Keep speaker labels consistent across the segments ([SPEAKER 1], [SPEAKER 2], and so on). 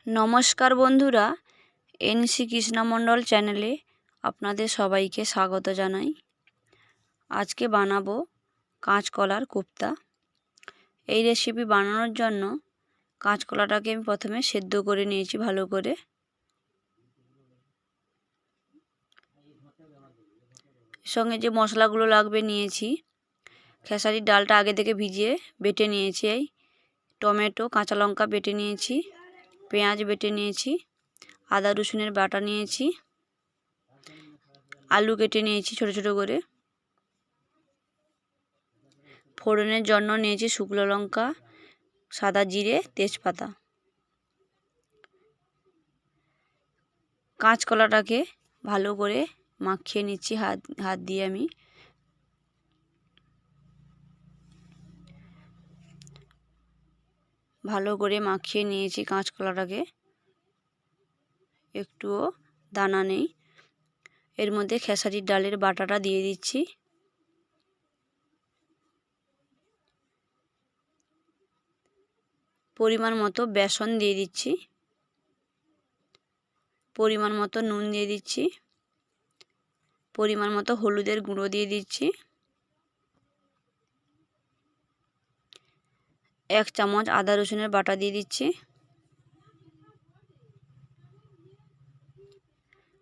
[SPEAKER 1] নমস্কার বন্ধুরা, এনসি কৃষ্ণমণ্ডল চ্যানেলে আপনাদের সবাইকে স্বাগত জানাই। আজকে বানাবো কাঁচকলার কোপ্তা। এই রেসিপি বানানোর জন্য কাঁচকলাটাকে আমি প্রথমে সেদ্ধ করে নিয়েছি ভালো করে। সঙ্গে যে মশলাগুলো লাগবে নিয়েছি, খেসারির ডালটা আগে থেকে ভিজিয়ে বেটে নিয়েছি, টমেটো কাঁচা লঙ্কা বেটে নিয়েছি, পেঁয়াজ বেটে নিয়েছি, আদা রসুনের বাটা নিয়েছি, আলু কেটে নিয়েছি ছোট ছোট করে, ফোড়নের জন্য নিয়েছি শুকনো লঙ্কা, সাদা জিরে, তেজপাতা। কাঁচকলাটাকে ভালো করে মাখিয়ে নিচ্ছি হাত দিয়ে। আমি ভালো করে মাখিয়ে নিয়েছি কাঁচকলাটাকে, একটুও দানা নেই। এর মধ্যে খেসারির ডালের বাটাটা দিয়ে দিচ্ছি। পরিমাণ মতো বেসন দিয়ে দিচ্ছি, পরিমাণ মতো নুন দিয়ে দিচ্ছি, পরিমাণ মতো হলুদের গুঁড়ো দিয়ে দিচ্ছি, 1 চামচ আদা রসুনের বাটা দিয়ে দিচ্ছি,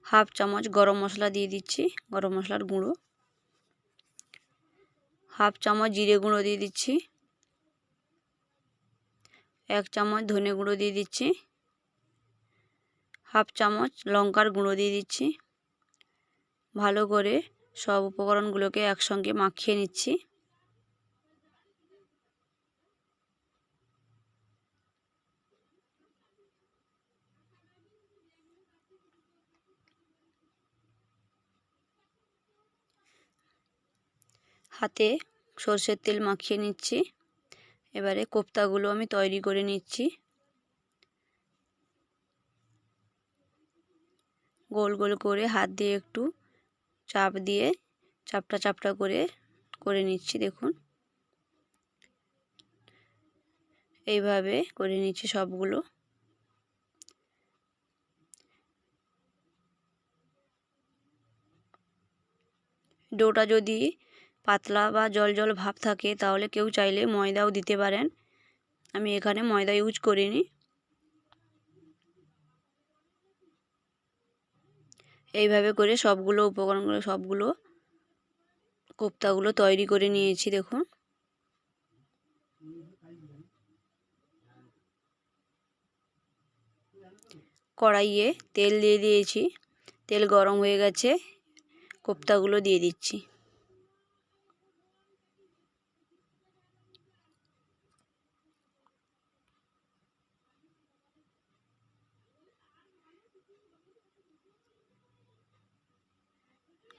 [SPEAKER 1] 1/2 চামচ গরম মশলা দিয়ে দিচ্ছি, গরম মশলার গুঁড়ো, 1/2 চামচ জিরে গুঁড়ো দিয়ে দিচ্ছি, 1 চামচ ধনে গুঁড়ো দিয়ে দিচ্ছি, 1/2 চামচ লঙ্কার গুঁড়ো দিয়ে দিচ্ছি। ভালো করে সব উপকরণগুলোকে একসঙ্গে মাখিয়ে নিচ্ছি। হাতে সরষের তেল মাখিয়ে নিচ্ছি। এবারে কোপ্তাগুলো আমি তৈরি করে নিচ্ছি। গোল গোল করে হাত দিয়ে একটু চাপ দিয়ে চাপটা চাপটা করে নিচ্ছি। দেখুন, এইভাবে করে নিচ্ছি সবগুলো। ডোটা যদি পাতলা বা জল জল ভাব থাকে তাহলে কেউ চাইলে ময়দাও দিতে পারেন। আমি এখানে ময়দা ইউজ করিনি। এইভাবে করে সবগুলো উপকরণগুলো সবগুলো কোপ্তাগুলো তৈরি করে নিয়েছি। দেখুন, কড়াইয়ে তেল দিয়ে দিয়েছি, তেল গরম হয়ে গেছে, কোপ্তাগুলো দিয়ে দিচ্ছি।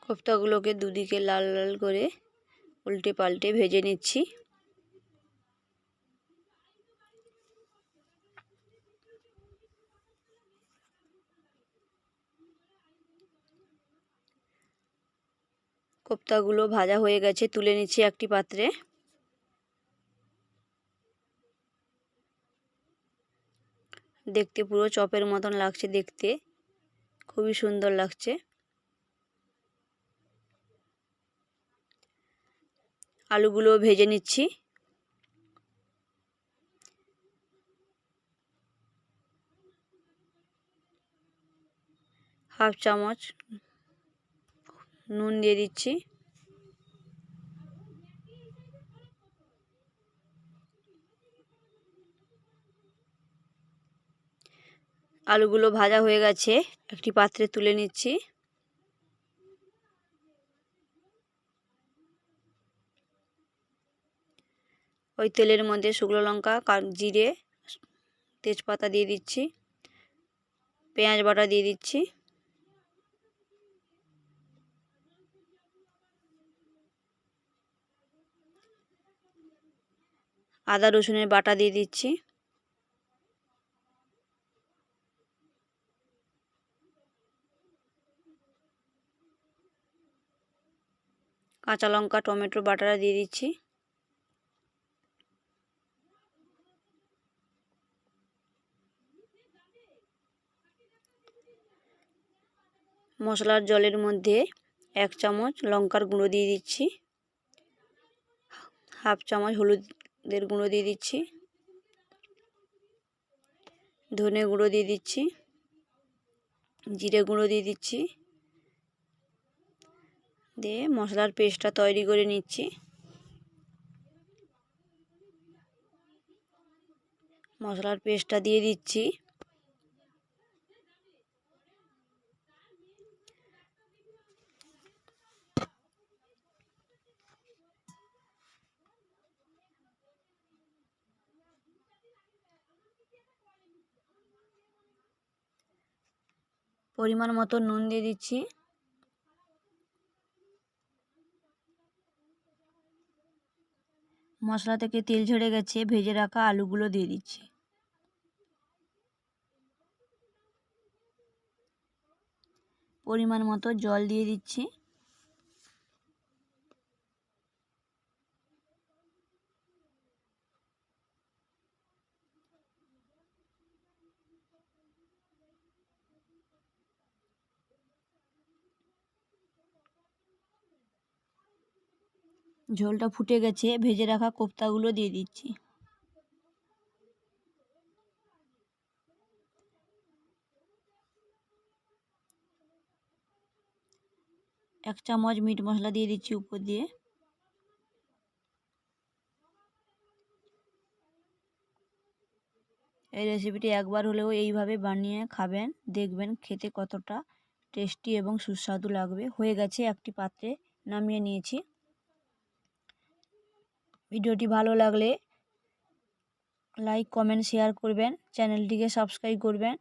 [SPEAKER 1] কোপ্তাগুলোকে দুদিকে লাল লাল করে উল্টে পাল্টে ভেজে নিচ্ছি। কোপ্তাগুলো ভাজা হয়ে গেছে, তুলে নিচ্ছি একটি পাত্রে। দেখতে পুরো চপের মতন লাগছে, দেখতে খুবই সুন্দর লাগছে। আলুগুলো ভেজে নিচ্ছি। হাফ চামচ নুন দিয়ে দিচ্ছি। আলুগুলো ভাজা হয়ে গেছে, একটি পাত্রে তুলে নিচ্ছি। ওই তেলের মধ্যে শুকনো লঙ্কা, জিরে, তেজপাতা দিয়ে দিচ্ছি, পেঁয়াজ বাটা দিয়ে দিচ্ছি, আদা রসুনের বাটা দিয়ে দিচ্ছি, কাঁচা লঙ্কা টমেটোর বাটাটা দিয়ে দিচ্ছি। মশলার জলের মধ্যে 1 চামচ লঙ্কার গুঁড়ো দিয়ে দিচ্ছি, হাফ চামচ হলুদের গুঁড়ো দিয়ে দিচ্ছি, ধনে গুঁড়ো দিয়ে দিচ্ছি, জিরে গুঁড়ো দিয়ে দিচ্ছি, দিয়ে মশলার পেস্টটা তৈরি করে নিচ্ছি। মশলার পেস্টটা দিয়ে দিচ্ছি। পরিমাণ মতো নুন দিয়ে দিচ্ছি। মশলা থেকে তেল ঝরে গেছে, ভেজে রাখা আলুগুলো দিয়ে দিচ্ছি। পরিমাণ মতো জল দিয়ে দিচ্ছি। ঝোলটা ফুটে গেছে, ভেজে রাখা কোপ্তাগুলো দিয়ে দিচ্ছি। এক চামচ মিট মশলা দিয়ে দিচ্ছি উপর দিয়ে। এই রেসিপিটি একবার হলেও এইভাবে বানিয়ে খাবেন, দেখবেন খেতে কতটা টেস্টি এবং সুস্বাদু লাগবে। হয়ে গেছে, একটি পাত্রে নামিয়ে নিয়েছি। ভিডিওটি ভালো লাগলে লাইক, কমেন্ট, শেয়ার করবেন, চ্যানেলটিকে সাবস্ক্রাইব করবেন।